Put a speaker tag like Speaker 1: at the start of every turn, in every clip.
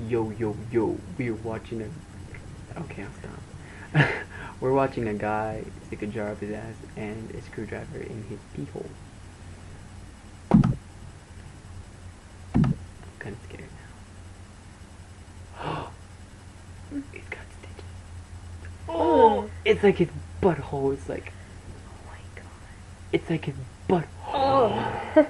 Speaker 1: Yo, yo, yo, we're watching a... Okay, I'll stop. We're watching a guy stick a jar up his ass and a screwdriver in his pee hole. I'm kinda scared now. He's got stitches. Oh! It's like his butthole is like...
Speaker 2: Oh my god.
Speaker 1: It's like his butthole.
Speaker 2: Oh.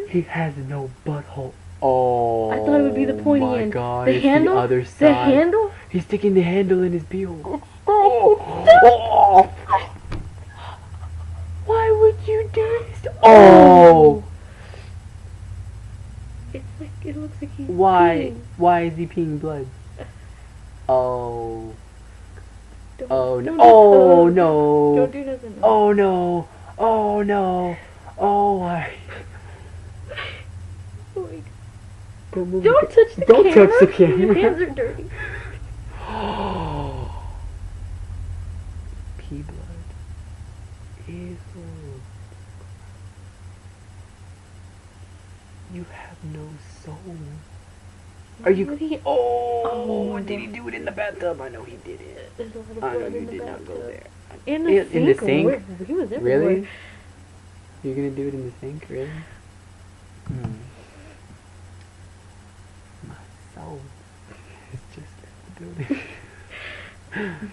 Speaker 1: He has no butthole. Oh,
Speaker 2: I thought it would be the pointy
Speaker 1: my
Speaker 2: end.
Speaker 1: God,
Speaker 2: The
Speaker 1: it's
Speaker 2: handle?
Speaker 1: the other
Speaker 2: The
Speaker 1: side.
Speaker 2: handle?
Speaker 1: He's sticking the handle in his pee hole. Oh. Why would you do this? Oh!
Speaker 2: It's like, it looks like he's
Speaker 1: Why?
Speaker 2: peeing.
Speaker 1: Why is he peeing blood? Oh. Oh no.
Speaker 2: Don't
Speaker 1: Oh no.
Speaker 2: Don't do nothing.
Speaker 1: Oh no. Oh no. Oh why?
Speaker 2: Oh my god.
Speaker 1: Don't move.
Speaker 2: Don't touch the
Speaker 1: Don't
Speaker 2: camera.
Speaker 1: touch the camera.
Speaker 2: Your hands are dirty.
Speaker 1: Pee blood. Ew. You have no soul. Are you? Oh, did he do it in the bathtub? I know he did it.
Speaker 2: There's a lot of
Speaker 1: I know
Speaker 2: blood
Speaker 1: you
Speaker 2: in the
Speaker 1: did not go
Speaker 2: bathtub.
Speaker 1: there.
Speaker 2: In the sink?
Speaker 1: In the sink?
Speaker 2: He was everywhere.
Speaker 1: Really? You're gonna do it in the sink? Really? My soul is just at the building.